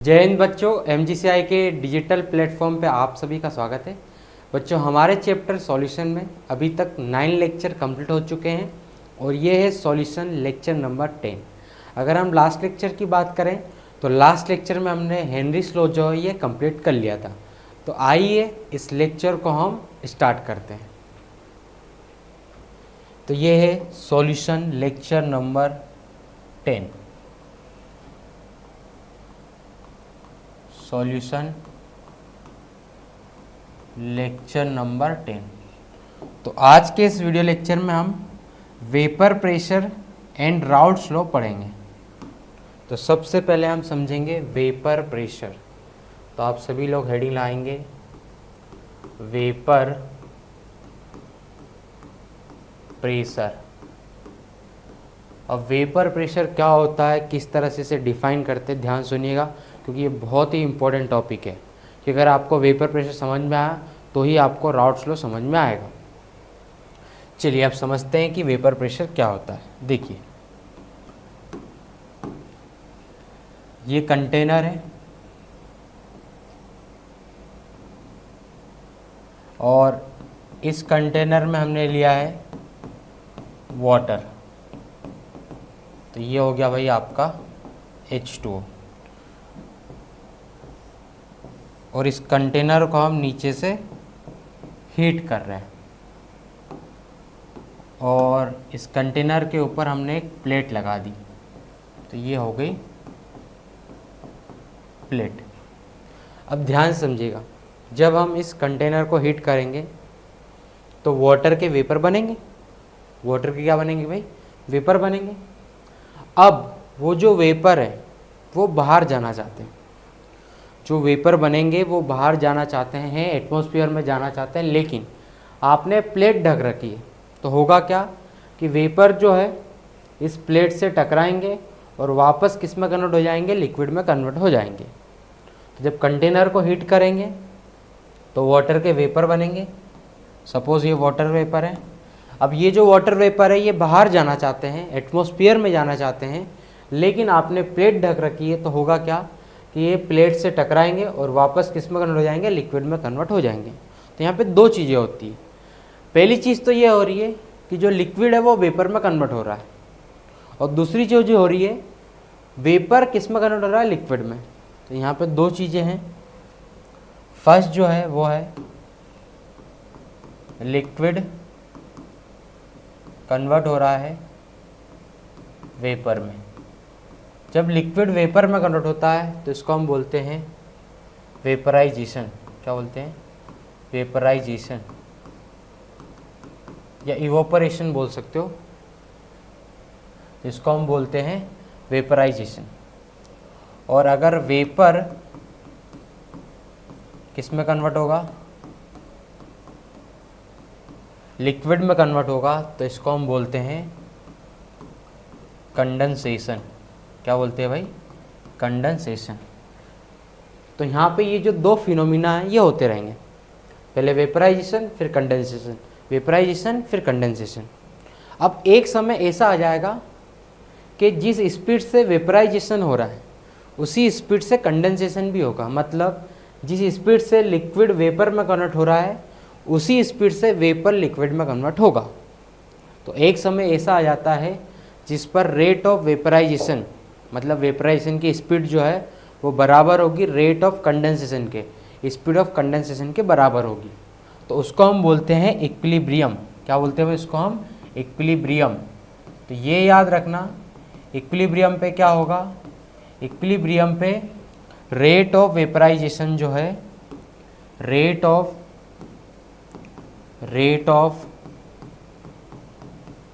जय हिंद बच्चों, MGCI के डिजिटल प्लेटफॉर्म पे आप सभी का स्वागत है। बच्चों, हमारे चैप्टर सॉल्यूशन में अभी तक 9 लेक्चर कंप्लीट हो चुके हैं और ये है सॉल्यूशन लेक्चर नंबर 10। अगर हम लास्ट लेक्चर की बात करें तो लास्ट लेक्चर में हमने हेनरीज लॉ जो है ये कंप्लीट कर लिया था। तो आइए इस लेक्चर को हम स्टार्ट करते हैं। तो ये है solution lecture number 10। Solution lecture number 10। तो आज के इस वीडियो लेक्चर में हम vapour pressure and routes law पढ़ेंगे। तो सबसे पहले हम समझेंगे वेपर प्रेशर। तो आप सभी लोग हेडिंग लाएंगे वेपर प्रेशर। अब वेपर प्रेशर क्या होता है, किस तरह से इसे डिफाइन करते हैं, ध्यान सुनिएगा क्योंकि ये बहुत ही इंपॉर्टेंट टॉपिक है कि अगर आपको वेपर प्रेशर समझ में आया तो ही आपको राउट्स लॉ समझ में आएगा। चलिए अब समझते हैं कि वेपर प्रेशर क्या होता है। देखिए, ये कंटेनर है और इस कंटेनर में हमने लिया है वाटर। तो ये हो गया भाई आपका H2O और इस कंटेनर को हम नीचे से हीट कर रहे हैं और इस कंटेनर के ऊपर हमने एक प्लेट लगा दी। तो ये हो गई प्लेट। अब ध्यान से समझिएगा, जब हम इस कंटेनर को हीट करेंगे तो वाटर के वेपर बनेंगे। वाटर के क्या बनेंगे भाई? वेपर बनेंगे। अब वो जो वेपर है वो बाहर जाना चाहते हैं। जो वेपर बनेंगे वो बाहर जाना चाहते हैं, एटमॉस्फेयर में जाना चाहते हैं, लेकिन आपने प्लेट ढक रखी है। तो होगा क्या कि वेपर जो है इस प्लेट से टकराएंगे और वापस किस में कन्वर्ट हो जाएंगे? लिक्विड में कन्वर्ट हो जाएंगे। तो जब कंटेनर को हीट करेंगे तो वाटर के वेपर बनेंगे। सपोज़ ये वाटर वेपर है। अब ये जो वाटर वेपर है ये बाहर जाना चाहते हैं, एटमॉस्फेयर में जाना चाहते हैं, लेकिन आपने प्लेट ढक रखी है। तो होगा क्या कि ये प्लेट से टकराएंगे और वापस किस में कन्वर्ट हो जाएंगे? लिक्विड में कन्वर्ट हो जाएंगे। तो यहाँ पे दो चीज़ें होती है। पहली चीज़ तो ये हो रही है कि जो लिक्विड है वो वेपर में कन्वर्ट हो रहा है, और दूसरी चीज़ जो हो रही है वेपर किस में कन्वर्ट हो रहा है? लिक्विड में। तो यहाँ पे दो चीज़ें हैं। फर्स्ट जो है वो है लिक्विड कन्वर्ट हो रहा है वेपर में। जब लिक्विड वेपर में कन्वर्ट होता है तो इसको हम बोलते हैं वेपराइजेशन। क्या बोलते हैं? वेपराइजेशन या इवोपरेशन बोल सकते हो। इसको हम बोलते हैं वेपराइजेशन। और अगर वेपर किस में कन्वर्ट होगा? लिक्विड में कन्वर्ट होगा तो इसको हम बोलते हैं कंडेंसेशन। क्या बोलते हैं भाई? कंडेंसेशन। तो यहाँ पे ये जो दो फिनोमिना हैं ये होते रहेंगे, पहले वेपराइजेशन फिर कंडेंसेशन, वेपराइजेशन फिर कंडेंसेशन। अब एक समय ऐसा आ जाएगा कि जिस स्पीड से वेपराइजेशन हो रहा है उसी स्पीड से कंडेंसेशन भी होगा। मतलब जिस स्पीड से लिक्विड वेपर में कन्वर्ट हो रहा है उसी स्पीड से वेपर लिक्विड में कन्वर्ट होगा। तो एक समय ऐसा आ जाता है जिस पर रेट ऑफ वेपराइजेशन, मतलब वेपराइजेशन की स्पीड जो है वो बराबर होगी रेट ऑफ कंडेंसेशन के, स्पीड ऑफ कंडेंसेशन के बराबर होगी। तो उसको हम बोलते हैं इक्विलिब्रियम। क्या बोलते हैं इसको हम? इक्विलिब्रियम। तो ये याद रखना, इक्विलिब्रियम पे क्या होगा? इक्विलिब्रियम पे रेट ऑफ वेपराइजेशन जो है, rate of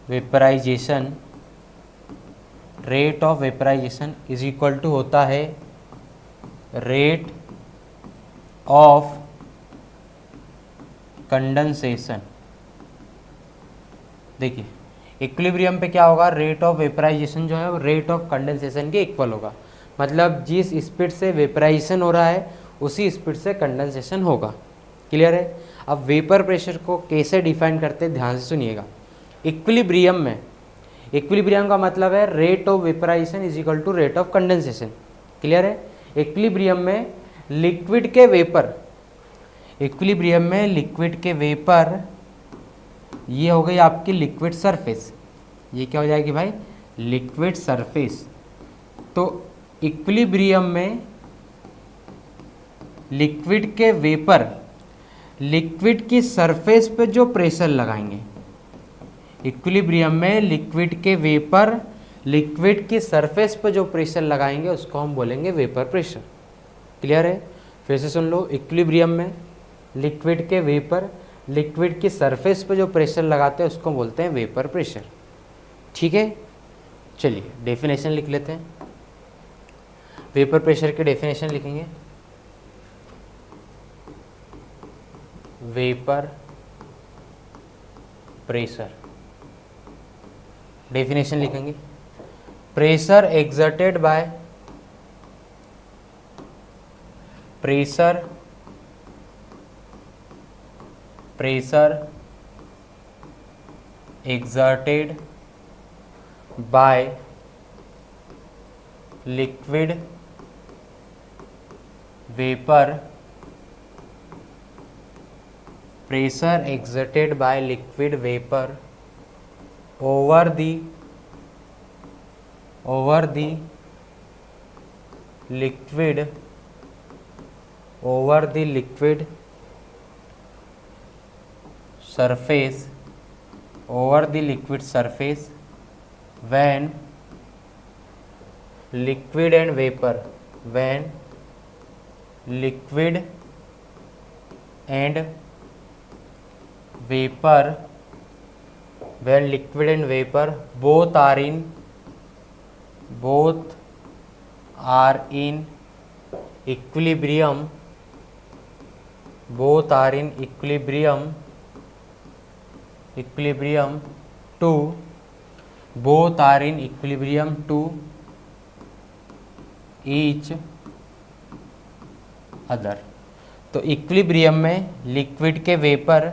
vaporization, rate of vaporization is equal to होता है रेट ऑफ कंडेंसेशन। देखिए, इक्विलिब्रियम पे क्या होगा? रेट ऑफ वेपराइजेशन जो है वो रेट ऑफ कंडेंसेशन के इक्वल होगा। मतलब जिस स्पीड से वेपराइजेशन हो रहा है उसी स्पीड से कंडेंसेशन होगा। क्लियर है? अब वेपर प्रेशर को कैसे डिफाइन करते हैं ध्यान से सुनिएगा। इक्विलिब्रियम में इक्विलिब्रियम का मतलब है rate of vaporization is equal to rate of condensation. Clear है? इक्विलिब्रियम में लिक्विड के वेपर, इक्विलिब्रियम में लिक्विड के वेपर, ये हो गई आपकी लिक्विड सरफेस, ये क्या हो जाएगी भाई, लिक्विड सरफेस। तो इक्विलिब्रियम में लिक्विड के वेपर लिक्विड की सरफेस पे जो प्रेशर लगाएंगे, इक्विलिब्रियम में लिक्विड के वेपर लिक्विड की सरफेस पर जो प्रेशर लगाएंगे उसको हम बोलेंगे वेपर प्रेशर। क्लियर है? फिर से सुन लो, इक्विलिब्रियम में लिक्विड के वेपर लिक्विड की सरफेस पर जो प्रेशर लगाते हैं उसको बोलते हैं वेपर प्रेशर। ठीक है, चलिए डेफिनेशन लिख लेते हैं। वेपर प्रेशर की डेफिनेशन लिखेंगे, वेपर प्रेशर डेफिनेशन लिखेंगे, pressure exerted by pressure exerted by liquid vapor, pressure exerted by liquid vapor over the liquid surface when liquid and vapor both are in equilibrium, to each other। तो equilibrium में liquid के vapour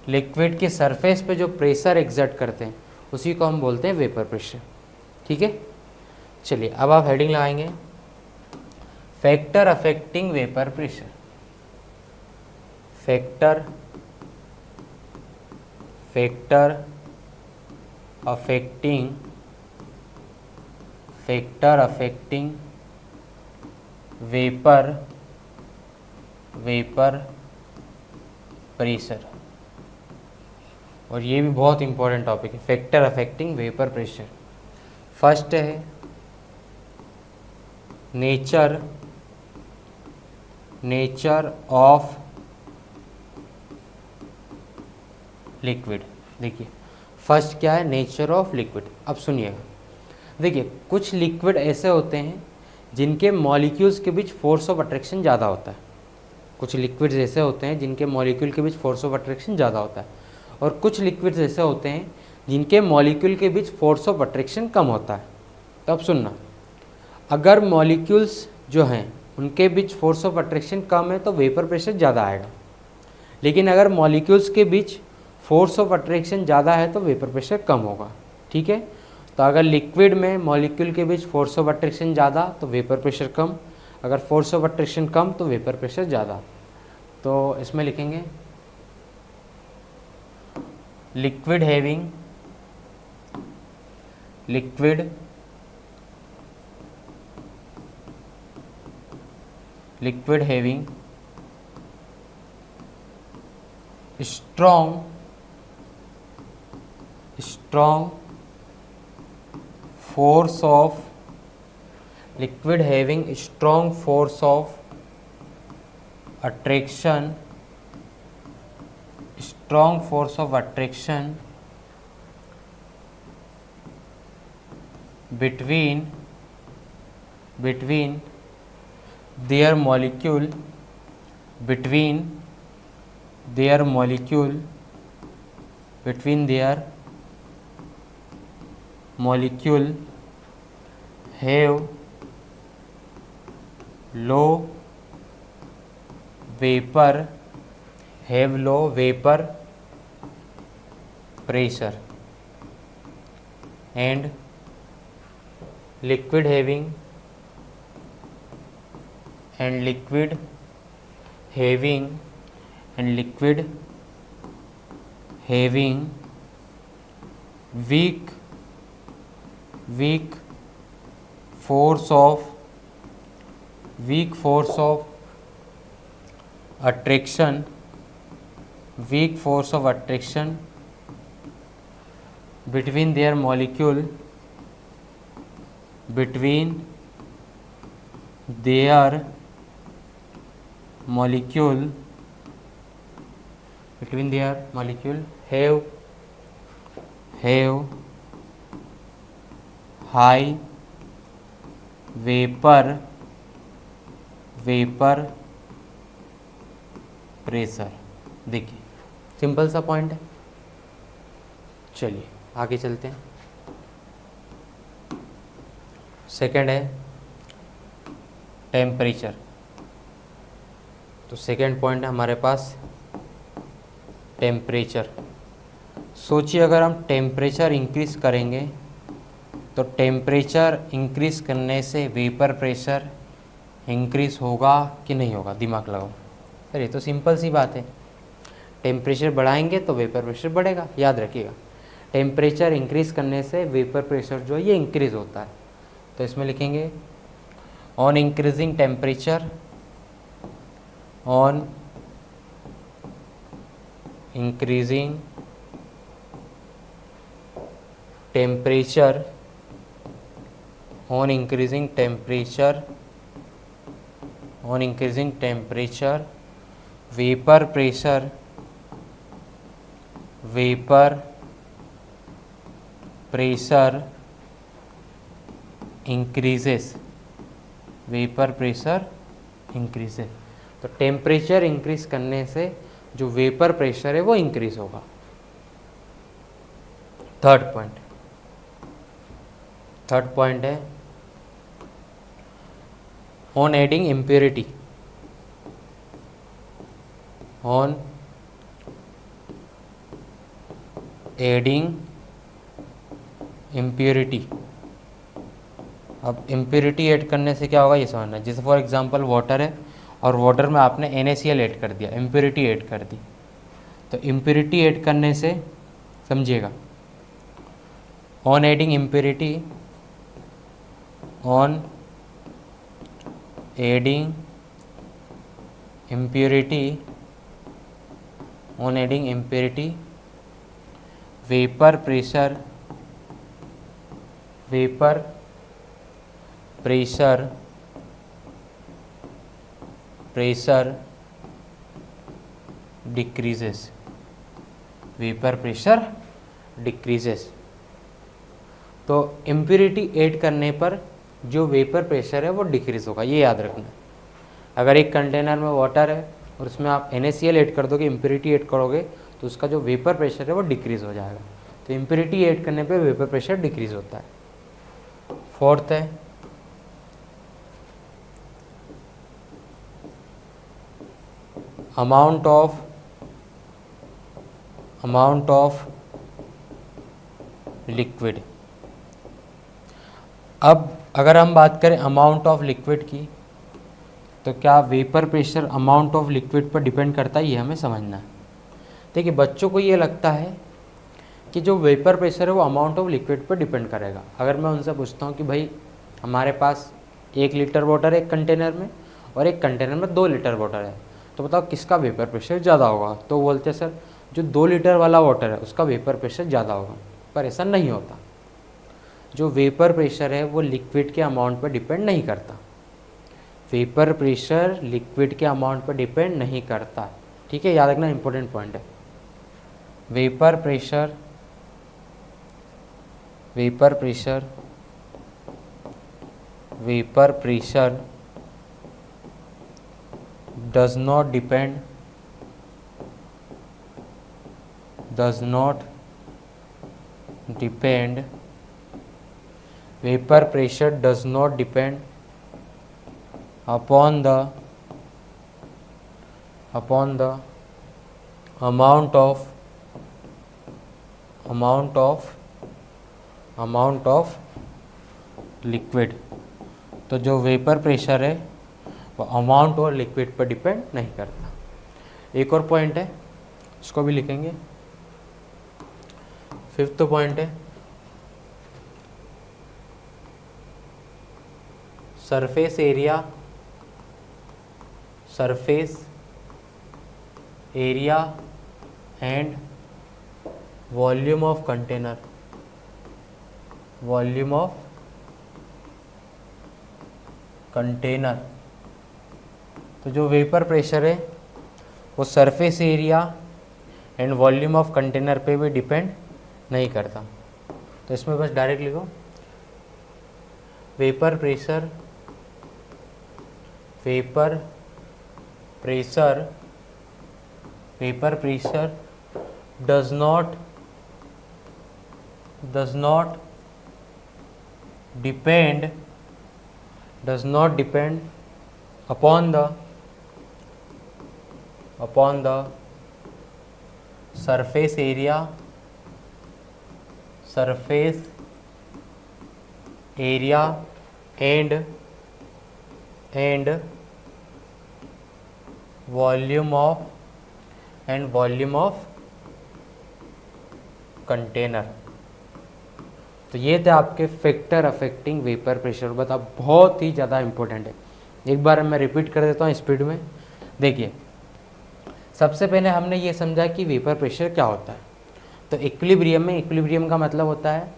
liquid की surface पे जो pressure exert करते हैं उसी को हम बोलते हैं वेपर प्रेशर। ठीक है, चलिए अब आप हेडिंग लगाएंगे, factor affecting vapour pressure. Factor affecting vapour pressure. और ये भी बहुत इंपॉर्टेंट टॉपिक है, factor affecting vapour pressure. First है नेचर ऑफ लिक्विड। देखिए फर्स्ट क्या है, नेचर ऑफ लिक्विड। अब सुनिएगा, देखिए कुछ लिक्विड ऐसे होते हैं जिनके मॉलिक्यूल्स के बीच फोर्स ऑफ अट्रैक्शन ज़्यादा होता है। कुछ लिक्विड्स ऐसे होते हैं जिनके मॉलिक्यूल के बीच फोर्स ऑफ अट्रैक्शन ज़्यादा होता है, और कुछ लिक्विड्स ऐसे होते हैं जिनके मॉलिक्यूल के बीच फोर्स ऑफ अट्रैक्शन कम होता है। तो अब सुनना, अगर मॉलिक्यूल्स जो हैं उनके बीच फोर्स ऑफ अट्रैक्शन कम है तो वेपर प्रेशर ज़्यादा आएगा, लेकिन अगर मॉलिक्यूल्स के बीच फोर्स ऑफ अट्रैक्शन ज़्यादा है तो वेपर प्रेशर कम होगा। ठीक है, तो अगर लिक्विड में मॉलिक्यूल के बीच फोर्स ऑफ अट्रैक्शन ज़्यादा तो वेपर प्रेशर कम, अगर फोर्स ऑफ अट्रैक्शन कम तो वेपर प्रेशर ज़्यादा। तो इसमें लिखेंगे liquid having strong force of attraction between their molecule have low vapor pressure, and liquid having and liquid having weak force of attraction between their molecule have high vapor pressure. देखिए simple सा point है। चलिए आगे चलते हैं। Second है temperature. तो second point है हमारे पास टेम्परेचर। सोचिए अगर हम टेम्परेचर इंक्रीज करेंगे तो टेम्परेचर इंक्रीज करने से वेपर प्रेशर इंक्रीज होगा कि नहीं होगा? दिमाग लगाओ। अरे ये तो सिंपल सी बात है, टेम्परेचर बढ़ाएंगे तो वेपर प्रेशर बढ़ेगा। याद रखिएगा, टेम्परेचर इंक्रीज करने से वेपर प्रेशर जो है ये इंक्रीज होता है। तो इसमें लिखेंगे on increasing temperature, on increasing temperature, on increasing temperature vapor pressure increases, तो टेम्परेचर इंक्रीज करने से जो वेपर प्रेशर है वो इंक्रीज होगा। थर्ड पॉइंट है on adding impurity, अब इम्प्योरिटी ऐड करने से क्या होगा ये समझना। जैसे फॉर एग्जांपल वाटर है और वाटर में आपने NaCl ऐड कर दिया, इम्प्योरिटी ऐड कर दी। तो इम्प्योरिटी ऐड करने से समझिएगा, on adding impurity, on adding impurity vapor pressure decreases, तो इम्प्योरिटी ऐड करने पर जो वेपर प्रेशर है वो डिक्रीज़ होगा, ये याद रखना। अगर एक कंटेनर में वाटर है और उसमें आप NaCl ऐड कर दोगे, इम्प्योरिटी ऐड करोगे, तो उसका जो वेपर प्रेशर है वो डिक्रीज़ हो जाएगा। तो इम्प्योरिटी ऐड करने पे वेपर प्रेशर डिक्रीज़ होता है। फोर्थ है अमाउंट ऑफ लिक्विड। अब अगर हम बात करें अमाउंट ऑफ लिक्विड की, तो क्या vapour pressure amount of liquid पर डिपेंड करता है? ये हमें समझना है। देखिए बच्चों को ये लगता है कि जो वेपर प्रेशर है वो अमाउंट ऑफ लिक्विड पर डिपेंड करेगा। अगर मैं उनसे पूछता हूँ कि भाई हमारे पास 1 लीटर वाटर है एक कंटेनर में और एक कंटेनर में 2 लीटर वाटर है, तो बताओ किसका वेपर प्रेशर ज़्यादा होगा? तो बोलते हैं सर जो 2 लीटर वाला वाटर है उसका वेपर प्रेशर ज़्यादा होगा। पर ऐसा नहीं होता। जो वेपर प्रेशर है वो लिक्विड के अमाउंट पर डिपेंड नहीं करता। वेपर प्रेशर लिक्विड के अमाउंट पर डिपेंड नहीं करता। ठीक है, याद रखना, इंपॉर्टेंट पॉइंट है। Vapour pressure does not depend vapor pressure does not depend upon the amount of liquid। तो जो वेपर प्रेशर है वो अमाउंट और लिक्विड पर डिपेंड नहीं करता। एक और पॉइंट है, इसको भी लिखेंगे। फिफ्थ पॉइंट है surface area and volume of container. तो जो वेपर प्रेशर है वो surface area and volume of container पे भी डिपेंड नहीं करता। तो इसमें बस डायरेक्ट लिखो vapour pressure does not depend upon the surface area and volume of container. तो ये थे आपके फैक्टर अफेक्टिंग वेपर प्रेशर। बता बहुत ही ज़्यादा इंपॉर्टेंट है, एक बार मैं रिपीट कर देता हूँ स्पीड में। देखिए, सबसे पहले हमने ये समझा कि वेपर प्रेशर क्या होता है। तो इक्विलिब्रियम का मतलब होता है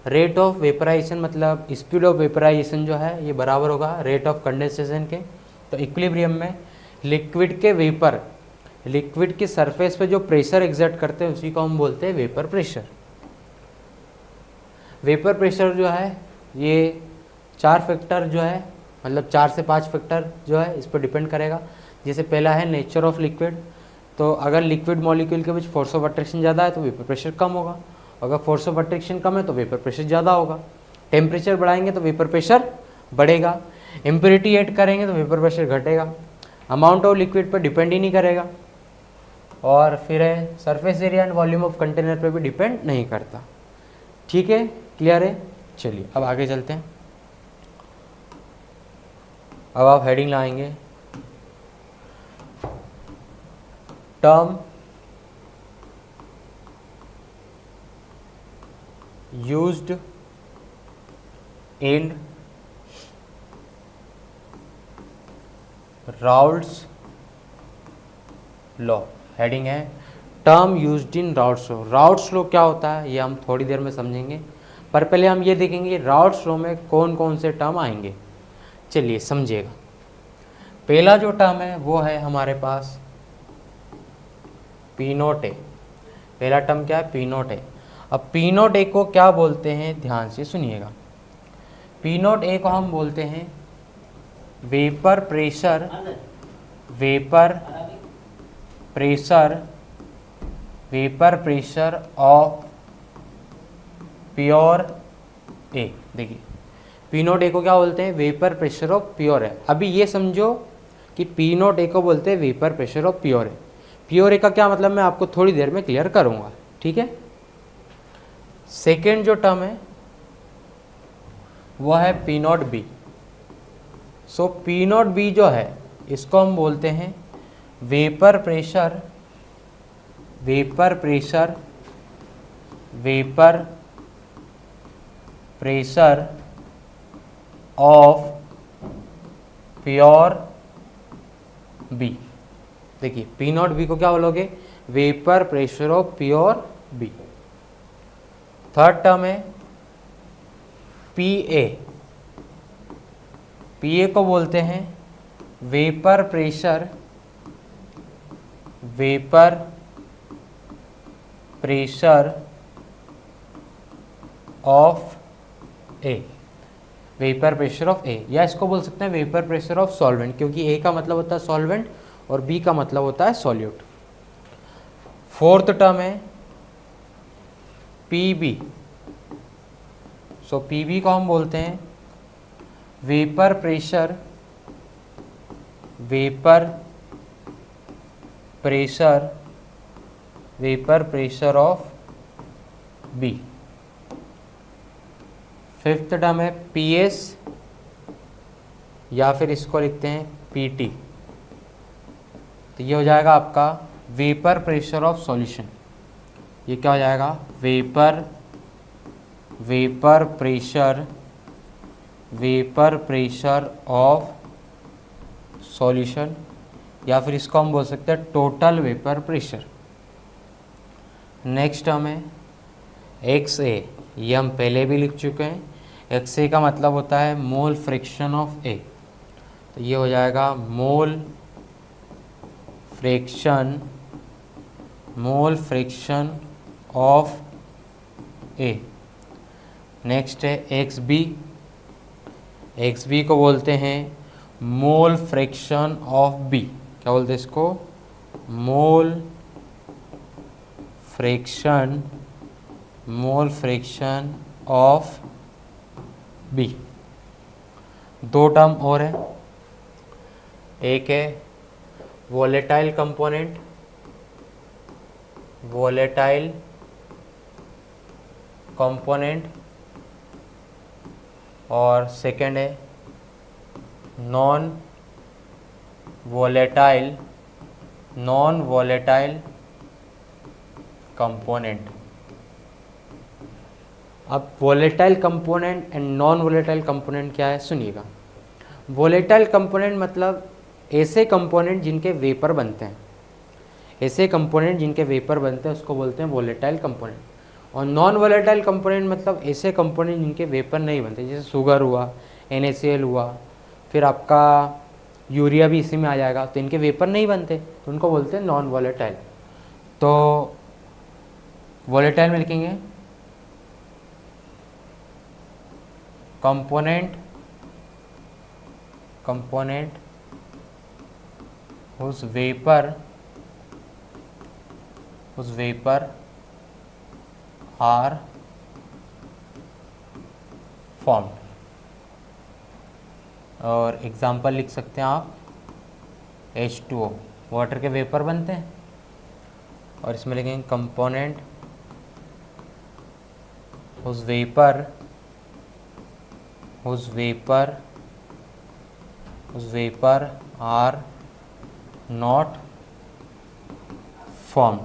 रेट ऑफ वेपराइजेशन, मतलब स्पीड ऑफ वेपराइजेशन जो है ये बराबर होगा रेट ऑफ कंडेंसेशन के। तो इक्विलिब्रियम में लिक्विड की सरफेस पे जो प्रेशर एग्जर्ट करते हैं उसी को हम बोलते हैं वेपर प्रेशर। वेपर प्रेशर जो है ये 4 फैक्टर जो है, मतलब 4 से 5 फैक्टर जो है इस पर डिपेंड करेगा। जैसे पहला है नेचर ऑफ लिक्विड, तो अगर लिक्विड मॉलिक्यूल के बीच फोर्स ऑफ अट्रैक्शन ज़्यादा है तो वेपर प्रेशर कम होगा, अगर फोर्स ऑफ अट्रैक्शन कम है तो वेपर प्रेशर ज़्यादा होगा। टेम्परेचर बढ़ाएंगे तो वेपर प्रेशर बढ़ेगा, इम्प्योरिटी ऐड करेंगे तो वेपर प्रेशर घटेगा, अमाउंट ऑफ लिक्विड पर डिपेंड ही नहीं करेगा। और फिर है surface area and volume of container पे भी डिपेंड नहीं करता। ठीक है, क्लियर है। चलिए अब आगे चलते हैं। अब आप हेडिंग लाएंगे term used in Raoult's law. Heading है term used in Raoult's law. Raoult's law क्या होता है ये हम थोड़ी देर में समझेंगे, पर पहले हम ये देखेंगे राउल्ट्स लॉ में कौन कौन से टर्म आएंगे। चलिए समझिएगा। पहला जो टर्म है वो है हमारे पास पी नॉट ए। पहला टर्म क्या है? P not a. अब पी नॉट ए को क्या बोलते हैं, ध्यान से सुनिएगा। पी नॉट ए को हम बोलते हैं वेपर प्रेशर ऑफ प्योर ए। देखिए पी नॉट ए को क्या बोलते हैं? वेपर प्रेशर ऑफ प्योर है। अभी ये समझो कि पी नॉट ए को बोलते हैं वेपर प्रेशर ऑफ प्योर है। प्योर ए का क्या मतलब मैं आपको थोड़ी देर में क्लियर करूंगा, ठीक है। सेकेंड जो टर्म है वो है P not B. So P not B जो है इसको हम बोलते हैं vapour pressure of pure B. देखिए पी नॉट बी को क्या बोलोगे? Vapour pressure of pure B. Third term है पी ए। पी ए को बोलते हैं vapour pressure of A. Vapour pressure of A, या इसको बोल सकते हैं वेपर प्रेशर ऑफ सॉल्वेंट, क्योंकि ए का मतलब होता है सॉल्वेंट और बी का मतलब होता है सॉल्यूट। फोर्थ टर्म है P B. So P B को हम बोलते हैं vapour pressure of B. Fifth term है पी एस, या फिर इसको लिखते हैं PT। तो ये हो जाएगा आपका वेपर प्रेशर ऑफ सॉल्यूशन। ये क्या हो जाएगा? वेपर प्रेशर ऑफ सॉल्यूशन, या फिर इसको हम बोल सकते हैं total vapour pressure. Next term है XA, ये हम पहले भी लिख चुके हैं। XA का मतलब होता है मोल फ्रैक्शन ऑफ A। तो ये हो जाएगा मोल फ्रैक्शन ऑफ A। नेक्स्ट है XB को बोलते हैं मोल फ्रैक्शन ऑफ B। क्या बोलते हैं इसको? मोल फ्रैक्शन ऑफ B। दो टर्म और है, एक है वोलेटाइल कंपोनेंट और सेकेंड है नॉन वोलेटाइल कंपोनेंट। अब volatile component and non volatile component क्या है सुनिएगा। वोलेटाइल कंपोनेंट मतलब ऐसे कंपोनेंट जिनके वेपर बनते हैं, उसको बोलते हैं वोलेटाइल कंपोनेंट। और नॉन वोलेटाइल कंपोनेंट मतलब ऐसे कंपोनेंट जिनके वेपर नहीं बनते, जैसे शुगर हुआ, NaCl हुआ, फिर आपका यूरिया भी इसी में आ जाएगा, तो इनके वेपर नहीं बनते, तो उनको बोलते हैं नॉन वोलेटाइल। तो वोलेटाइल में लिखेंगे component whose vapor are formed। और एग्जाम्पल लिख सकते हैं आप H2O, वाटर के वेपर बनते हैं। और इसमें लिखेंगे component whose vapor are not formed।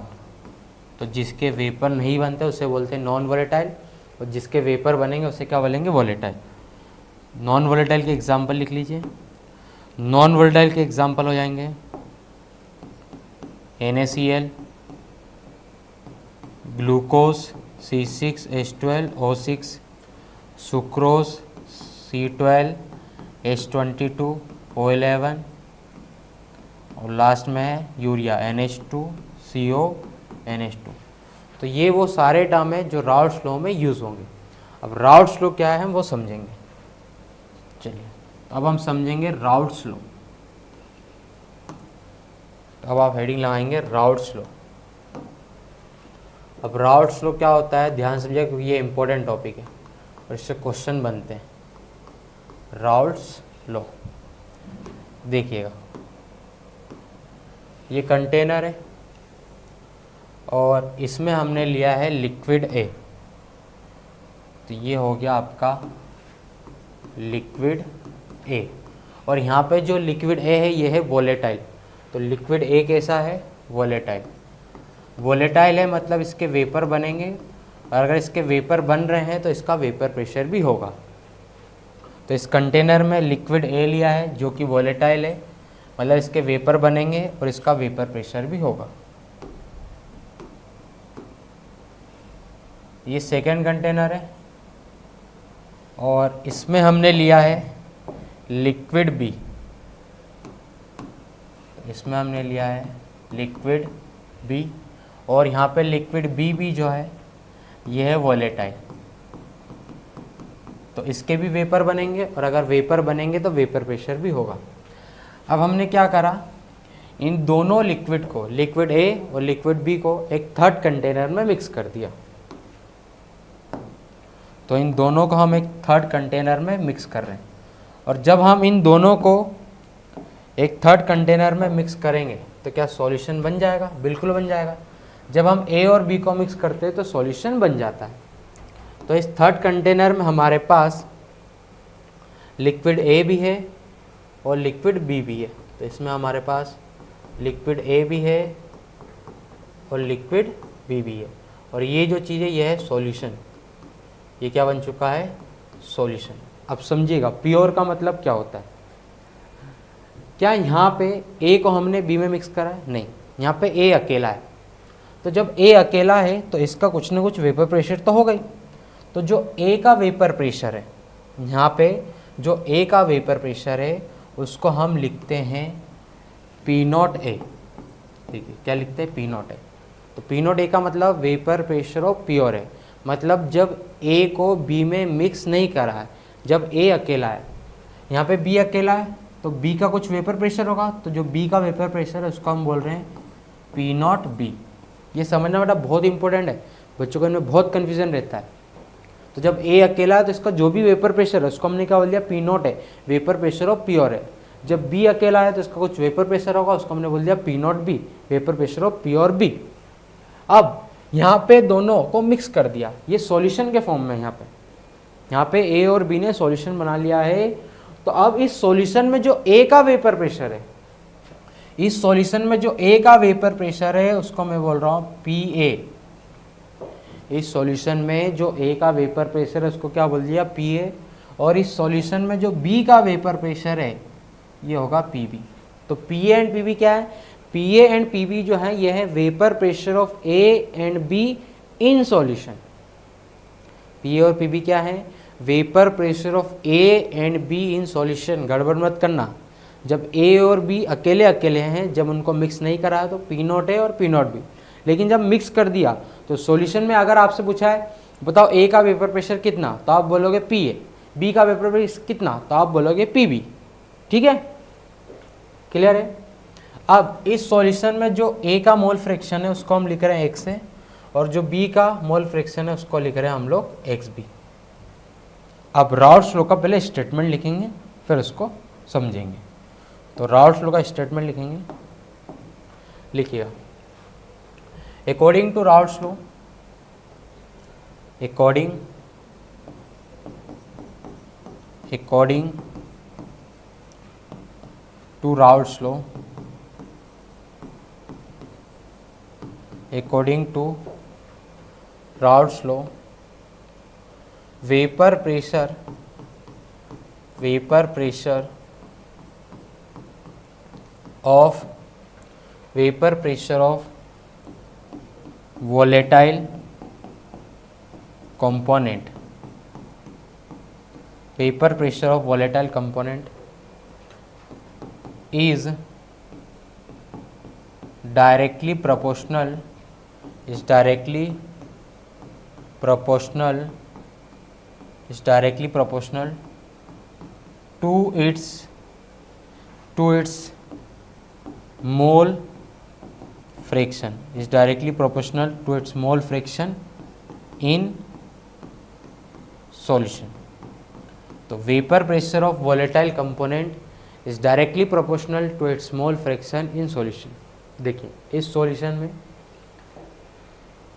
तो जिसके वेपर नहीं बनते उसे बोलते हैं नॉन वोलेटाइल, और जिसके वेपर बनेंगे उसे क्या बोलेंगे? वोलेटाइल। नॉन वोलेटाइल के एग्जाम्पल लिख लीजिए। नॉन वोलेटाइल के एग्जाम्पल हो जाएंगे NaCl, glucose C6H12O6, sucrose C12H22O11, और लास्ट में है यूरिया NH2CO NH2। तो ये वो सारे टर्म है जो राउल्ट्स लॉ में यूज़ होंगे। अब राउल्ट्स लॉ क्या है हम वो समझेंगे। चलिए अब हम समझेंगे राउल्ट्स लॉ। अब आप हेडिंग लगाएंगे राउल्ट्स लॉ। अब राउल्ट्स लॉ क्या होता है ध्यान समझिए, क्योंकि ये इंपॉर्टेंट टॉपिक है और इससे क्वेश्चन बनते हैं। राउल्ट्स लॉ देखिएगा, ये कंटेनर है और इसमें हमने लिया है लिक्विड A। तो ये हो गया आपका लिक्विड A, और यहाँ पे जो लिक्विड A है ये है वोलेटाइल। तो लिक्विड A कैसा है? वोलेटाइल है, मतलब इसके वेपर बनेंगे, और अगर इसके वेपर बन रहे हैं तो इसका वेपर प्रेशर भी होगा। तो इस कंटेनर में लिक्विड A लिया है जो कि वोलेटाइल है, मतलब इसके वेपर बनेंगे और इसका वेपर प्रेशर भी होगा। ये सेकेंड कंटेनर है और इसमें हमने लिया है लिक्विड B। इसमें हमने लिया है लिक्विड B, और यहाँ पे लिक्विड B भी जो है ये है वोलेटाइल। तो इसके भी वेपर बनेंगे, और अगर वेपर बनेंगे तो वेपर प्रेशर भी होगा। अब हमने क्या करा, इन दोनों लिक्विड को, लिक्विड A और लिक्विड B को एक थर्ड कंटेनर में मिक्स कर दिया। तो इन दोनों को हम एक थर्ड कंटेनर में मिक्स कर रहे हैं, और जब हम इन दोनों को एक थर्ड कंटेनर में मिक्स करेंगे तो क्या सॉल्यूशन बन जाएगा? बिल्कुल बन जाएगा। जब हम A और B को मिक्स करते हैं तो सॉल्यूशन बन जाता है। तो इस थर्ड कंटेनर में हमारे पास लिक्विड A भी है और लिक्विड बी भी है। तो इसमें हमारे पास लिक्विड ए भी है और लिक्विड बी भी है, और ये जो चीज़ है ये है सॉल्यूशन। ये क्या बन चुका है? सॉल्यूशन। अब समझिएगा प्योर का मतलब क्या होता है। क्या यहाँ पे ए को हमने बी में मिक्स करा है? नहीं, यहाँ पे ए अकेला है। तो जब ए अकेला है तो इसका कुछ ना कुछ वेपर प्रेशर तो होगा ही। तो जो ए का वेपर प्रेशर है, यहाँ पे जो ए का वेपर प्रेशर है उसको हम लिखते हैं पी नॉट ए। ठीक है, क्या लिखते हैं? P not a. तो पी नॉट ए का मतलब वेपर प्रेशर ऑफ प्योर है, मतलब जब ए को बी में मिक्स नहीं करा है, जब ए अकेला है। यहाँ पे बी अकेला है तो बी का कुछ वेपर प्रेशर होगा, तो जो बी का वेपर प्रेशर है उसको हम बोल रहे हैं पी नॉट बी। ये समझना बेटा बहुत इंपॉर्टेंट है, बच्चों को इनमें बहुत कन्फ्यूजन रहता है। तो जब ए अकेला है तो इसका जो भी वेपर प्रेशर है उसको हमने क्या बोल दिया? पी नॉट है, वेपर प्रेशर ऑफ प्योर है। जब बी अकेला है तो इसका कुछ वेपर प्रेशर होगा, उसको हमने बोल दिया P not B, vapour pressure of pure B. अब यहाँ पे दोनों को मिक्स कर दिया, ये सॉल्यूशन के फॉर्म में। यहाँ पे ए और बी ने सॉल्यूशन बना लिया है। तो अब इस सॉल्यूशन में जो ए का वेपर प्रेशर है, इस सॉल्यूशन में जो ए का वेपर प्रेशर है उसको मैं बोल रहा हूँ पी ए। इस सॉल्यूशन में जो ए का वेपर प्रेशर है उसको क्या बोल दिया? P A. और इस सॉल्यूशन में जो बी का वेपर प्रेशर है ये होगा पी बी। तो P A and P B क्या है? P A and P B जो है ये है vapour pressure of A and B in solution. P A और पी बी क्या है? Vapour pressure of A and B in solution. गड़बड़ मत करना, जब ए और बी अकेले अकेले हैं, जब उनको मिक्स नहीं करा है तो पी नॉट ए और पी नॉट बी। लेकिन जब मिक्स कर दिया तो सॉल्यूशन में अगर आपसे पूछा है बताओ ए का वेपर प्रेशर कितना, तो आप बोलोगे पी ए। बी का वेपर प्रेशर कितना, तो आप बोलोगे पी बी। ठीक है, क्लियर है? अब इस सॉल्यूशन में जो ए का मोल फ्रैक्शन है उसको हम लिख रहे हैं एक्स है, और जो बी का मोल फ्रैक्शन है उसको लिख रहे हैं हम लोग एक्स बी। अब राउल्ट्स लॉ का पहले स्टेटमेंट लिखेंगे फिर उसको समझेंगे। तो राउल्ट्स लॉ का स्टेटमेंट लिखेंगे, लिखिएगा। According to Raoult's law, according to Raoult's law, according to Raoult's law, vapor pressure of volatile component, vapor pressure of volatile component is directly proportional to its mole fraction, is directly proportional to its mole fraction in solution. तो vapor pressure of volatile component is directly proportional to its mole fraction in solution। देखिए इस solution में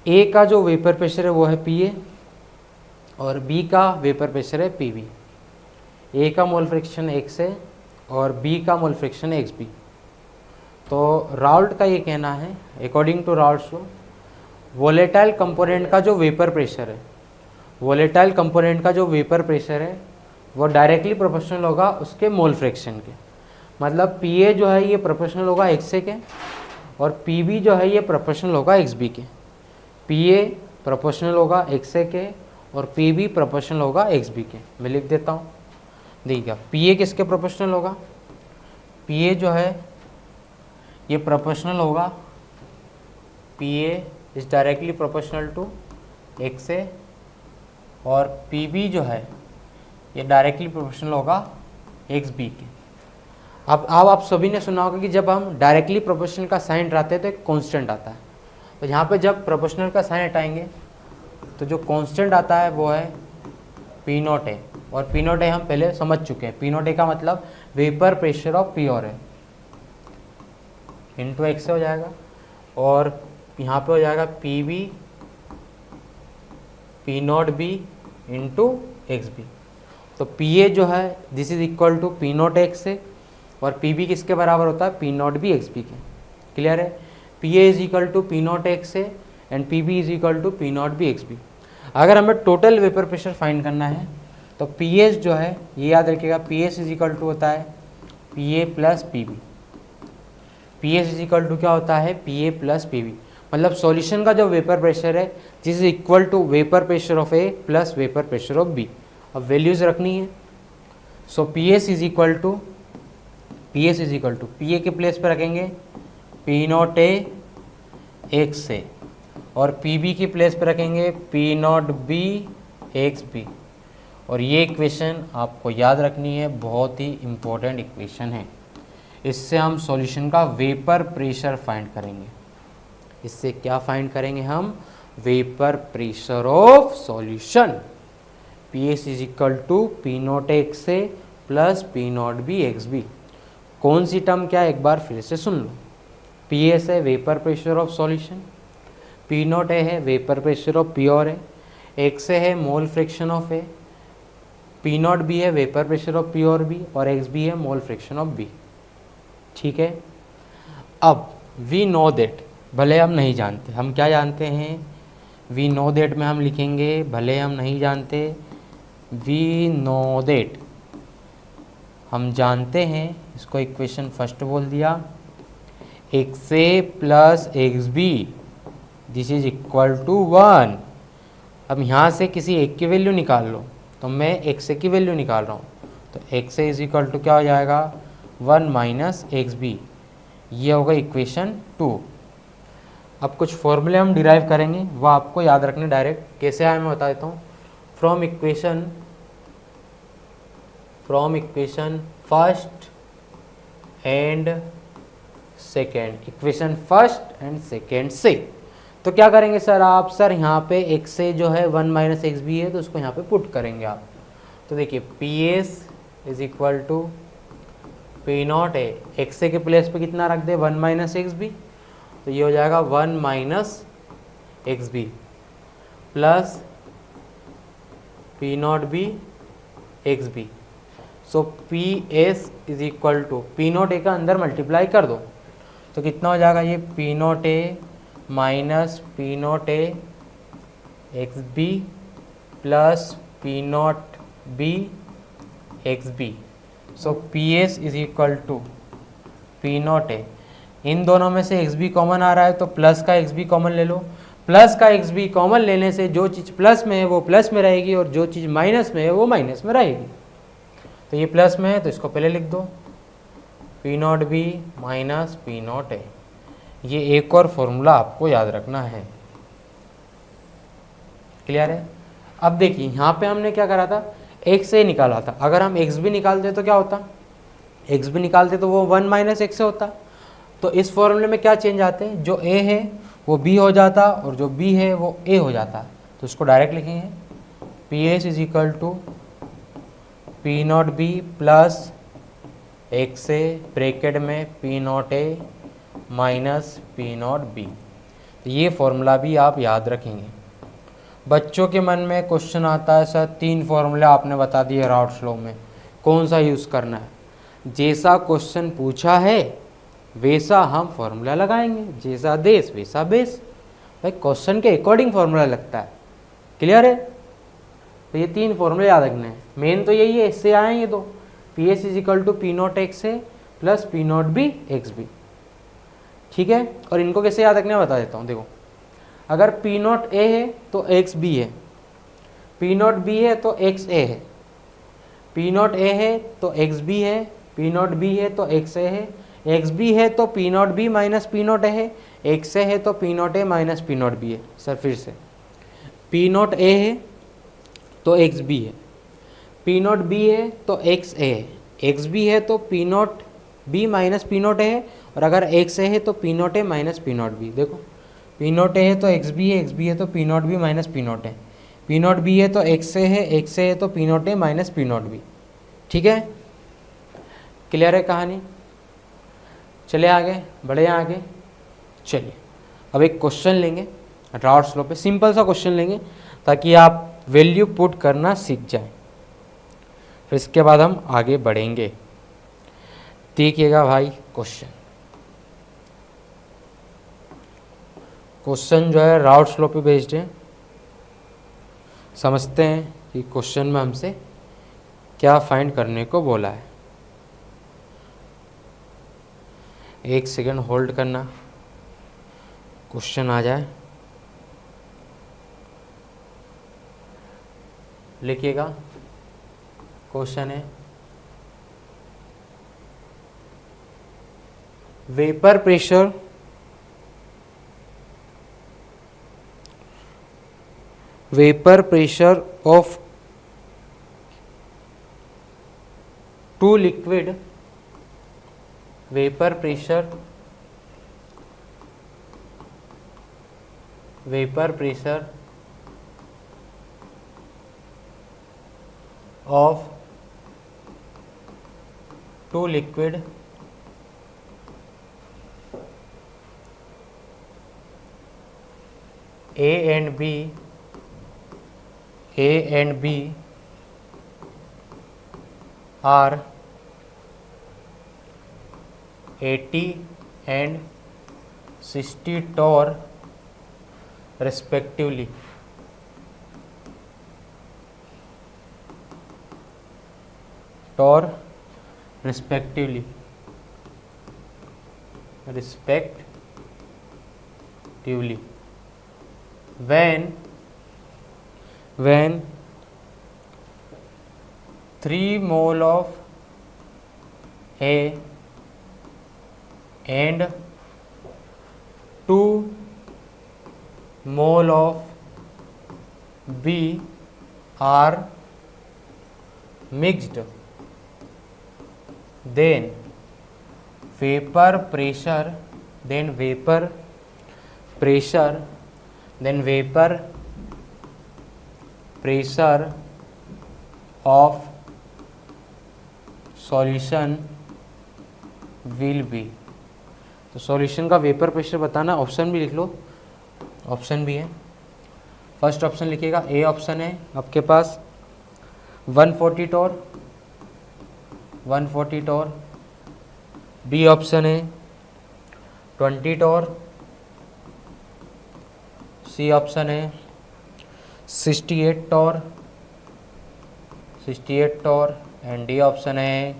ए का जो vapour pressure है वो है P A और बी का वेपर प्रेशर है पी बी। ए का मोल फ्रैक्शन एक्स है और बी का मोल फ्रैक्शन है एक्स बी। तो राउल्ट का ये कहना है, according to Raoult's law, volatile component का जो वेपर प्रेशर है, वोलेटाइल कंपोनेंट का जो वेपर प्रेशर है वो डायरेक्टली प्रोपोर्शनल होगा उसके मोल फ्रैक्शन के। मतलब पी ए जो है ये प्रोपोर्शनल होगा एक्स ए के और पी बी जो है ये प्रोपोर्शनल होगा एक्स बी के। पी ए प्रोपोर्शनल होगा एक्स ए के और पी बी प्रोपोर्शनल होगा एक्स बी के। मैं लिख देता हूँ, देखिएगा पी ए किसके प्रोपोर्शनल होगा? पी ए जो है ये प्रोपोर्शनल होगा, P A is directly proportional to X A, और पी बी जो है ये डायरेक्टली प्रोपोर्शनल होगा एक्स बी के। अब आप सभी ने सुना होगा कि जब हम डायरेक्टली प्रोपोर्शनल का साइन हटाते हैं तो एक कांस्टेंट आता है। तो यहाँ पे जब प्रोपोर्शनल का साइन हटाएंगे तो जो कांस्टेंट आता है वो है पी नॉट ए, और पी नॉट ए हम पहले समझ चुके हैं। पी नॉट ए का मतलब वेपर प्रेशर ऑफ प्योर है इंटू एक्स हो जाएगा, और यहाँ पे हो जाएगा P B P not B into X B. तो पी ए जो है this is equal to P not X A और पी बी किसके बराबर होता है, P not B X B के। क्लियर है, P A is equal to P not X A and P B is equal to P not B X B. अगर हमें total vapour pressure find करना है तो पी एस जो है ये याद रखिएगा, P S is equal to होता है P A plus P B. P S is equal to क्या होता है, P A plus P B, मतलब सॉल्यूशन का जो वेपर प्रेशर है this is equal to vapour pressure of A plus vapour pressure of B. अब values रखनी है, so P S is equal to P A के प्लेस पे रखेंगे P not A X A और पी बी की place पे रखेंगे P not B X B. और ये इक्वेशन आपको याद रखनी है, बहुत ही इम्पोर्टेंट इक्वेशन है। इससे हम सॉल्यूशन का वेपर प्रेशर फाइंड करेंगे। इससे क्या फाइंड करेंगे हम, vapour pressure of solution. P S is equal to P not X A plus P not B X B. कौन सी टर्म क्या है एक बार फिर से सुन लो, पी एस है vapour pressure of solution, P not A है vapour pressure of pure A, X A है mole fraction of A, P not B है vapour pressure of pure B और एक्स बी है मोल फ्रैक्शन ऑफ बी। ठीक है, अब we know that, भले हम नहीं जानते, हम क्या जानते हैं, वी नो दैट में हम लिखेंगे भले हम नहीं जानते, वी नो दैट हम जानते हैं, इसको इक्वेशन फर्स्ट बोल दिया, X A plus X B this is equal to 1। अब यहाँ से किसी एक की वैल्यू निकाल लो, तो मैं एक्स ए की वैल्यू निकाल रहा हूँ, तो X A is equal to क्या हो जाएगा 1 माइनस एक्स बी, ये होगा इक्वेशन 2। अब कुछ फॉर्मूले हम डिराइव करेंगे, वो आपको याद रखने डायरेक्ट कैसे आए मैं बता देता हूँ। From equation first and second, equation first and second से। तो क्या करेंगे सर आप, सर यहाँ पे एक्स से जो है 1 माइनस एक्स बी है तो उसको यहाँ पे पुट करेंगे आप। तो देखिए P S is equal to P not A, X A के प्लेस पे कितना रख दे 1 माइनस एक्स बी, तो ये हो जाएगा 1 minus X B plus P not B X B. So P S is equal to P not A का अंदर मल्टीप्लाई कर दो तो कितना हो जाएगा, ये P not A minus P not A X B plus P not B X B. So P S is equal to P not A, इन दोनों में से एक्स बी कॉमन आ रहा है तो प्लस का एक्स बी कॉमन ले लो, plus का एक्स बी कॉमन लेने से जो चीज़ प्लस में है वो प्लस में रहेगी और जो चीज़ माइनस में है वो माइनस में रहेगी। तो ये प्लस में है तो इसको पहले लिख दो, P not be minus P not a. ये एक और फॉर्मूला आपको याद रखना है। क्लियर है। अब देखिए यहाँ पे हमने क्या करा था, एक्स ए निकाला था, अगर हम एक्स बी निकालते तो क्या होता, एक्स बी निकालते तो वो 1 माइनस एक्स ए होता। तो इस फॉर्मूले में क्या चेंज आते हैं, जो ए है वो बी हो जाता और जो बी है वो ए हो जाता। तो इसको डायरेक्ट लिखेंगे, P S is equal to P not B plus X A bracket में P not A minus P not B. तो ये फॉर्मूला भी आप याद रखेंगे। बच्चों के मन में क्वेश्चन आता है सर 3 फॉर्मूले आपने बता दिए राउट्स लॉ में, कौन सा यूज़ करना है। जैसा क्वेश्चन पूछा है वैसा हम फॉर्मूला लगाएंगे, जैसा देश वैसा बेस। भाई क्वेश्चन के अकॉर्डिंग फॉर्मूला लगता है। क्लियर है। तो ये 3 फॉर्मूले याद रखने हैं, मेन तो यही है, इससे आए ये दो, P S is equal to P not X A plus P not B X B. ठीक है। और इनको कैसे याद रखने बता देता हूँ। देखो अगर पी नॉट ए है तो एक्स बी है, पी नॉट बी है तो एक्स ए है, पी नॉट ए है तो एक्स बी है, पी नॉट बी है तो एक्स ए है, एक्स बी है तो P not be minus P not A है, एक्स ए है तो P not A minus P not B है। सर फिर से, पी नॉट ए है तो एक्स बी है, पी नॉट बी है तो एक्स ए है, एक्स बी है तो P not be minus P not A है, और अगर एक्स ए है तो P not A minus P not be. देखो पी नॉट ए है तो एक्स बी है, एक्स बी है तो P not be minus P not है, पी नॉट बी है तो एक्स ए है, एक्स ए है तो P not A minus P not be. ठीक है। क्लियर है कहानी। चले आगे, बढ़े आगे। चलिए अब एक क्वेश्चन लेंगे राउट्स लॉ पे, सिंपल सा क्वेश्चन लेंगे ताकि आप वैल्यू पुट करना सीख जाएं, फिर इसके बाद हम आगे बढ़ेंगे। देखिएगा भाई क्वेश्चन जो है राउट्स लॉ पे बेस्ड है। समझते हैं कि क्वेश्चन में हमसे क्या फाइंड करने को बोला है। एक सेकंड होल्ड करना, क्वेश्चन आ जाए। लिखिएगा, क्वेश्चन है vapour pressure of two liquid vapor pressure of two liquid A and B are 80 and 60 torr respectively. When 3 mole of A and 2 mole of B are mixed, then vapor pressure of solution will be. तो solution का vapour pressure बताना, option भी लिख लो, option भी है। First option लिखिएगा, A option है आपके पास 140 टॉर, बी ऑप्शन है 20 टॉर, सी ऑप्शन है 68 टॉर एंड डी ऑप्शन है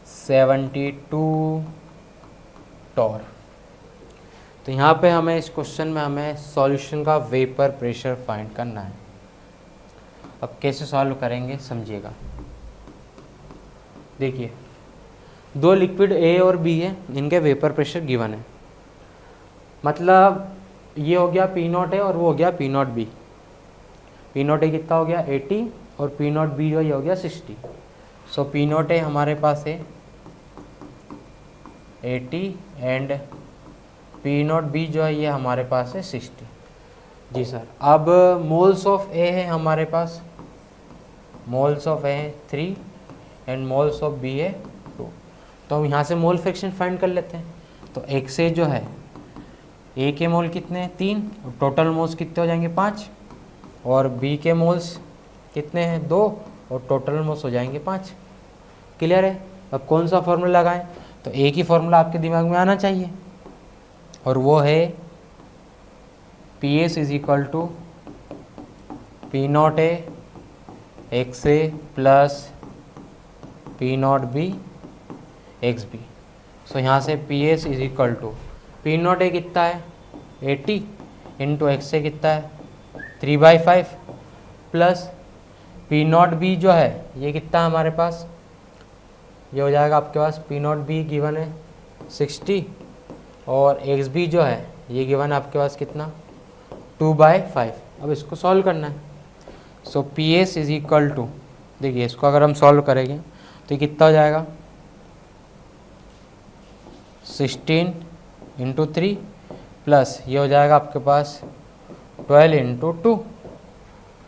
72 टॉर। तो यहाँ पे हमें इस क्वेश्चन में हमें सॉल्यूशन का वेपर प्रेशर फाइंड करना है। अब कैसे सॉल्व करेंगे समझिएगा। देखिए, दो लिक्विड ए और बी है, इनके वेपर प्रेशर गिवन है। मतलब ये हो गया पी नॉट ए और वो हो गया P not be. P not A कितना हो गया 80 और पी नॉट बी जो ये हो गया 60। सो पी नॉट ए हमारे पास है 80 एंड पी नॉट बी जो है ये हमारे पास है 60। जी सर। अब मोल्स ऑफ ए है हमारे पास, मोल्स ऑफ ए है 3 एंड मोल्स ऑफ बी है 2। तो हम यहाँ से मोल फ्रैक्शन फाइंड कर लेते हैं। तो एक से जो है ए के मोल कितने हैं 3, और टोटल मोल्स कितने हो जाएंगे 5, और बी के मोल्स कितने हैं 2 और टोटल मोल्स हो जाएंगे 5। क्लियर है। अब कौन सा फॉर्मूला लगाएं, तो एक ही फॉर्मूला आपके दिमाग में आना चाहिए और वो है P S is equal to P not A X A plus P not B X B. So यहाँ से P S is equal to P not A कितना है 80 इंटू एक्स ए कितना है 3/5 प्लस पी नॉट बी जो है ये कितना है हमारे पास, ये हो जाएगा आपके पास पी नॉट बी गिवन है 60 और एक्स बी जो है ये गिवन है आपके पास कितना 2/5। अब इसको सॉल्व करना है। So P S is equal to, देखिए इसको अगर हम सॉल्व करेंगे तो ये कितना हो जाएगा 16 इंटू 3 प्लस ये हो जाएगा आपके पास 12 इंटू 2।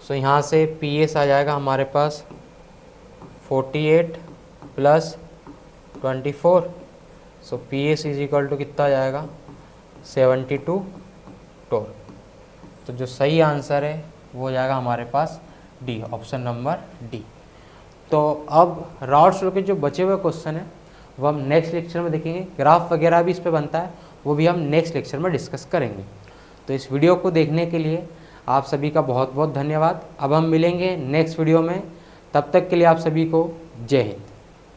सो यहाँ से पी एस आ जाएगा हमारे पास 48 plus 24। So P S is equal to कितना आ जाएगा 72 टॉर। तो जो सही आंसर है वो हो जाएगा हमारे पास डी, ऑप्शन नंबर डी। तो अब राउट्स लॉ के जो बचे हुए क्वेश्चन है वो हम नेक्स्ट लेक्चर में देखेंगे। ग्राफ वगैरह भी इस पे बनता है, वो भी हम नेक्स्ट लेक्चर में डिस्कस करेंगे। तो इस वीडियो को देखने के लिए आप सभी का बहुत बहुत धन्यवाद। अब हम मिलेंगे नेक्स्ट वीडियो में, तब तक के लिए आप सभी को जय हिंद।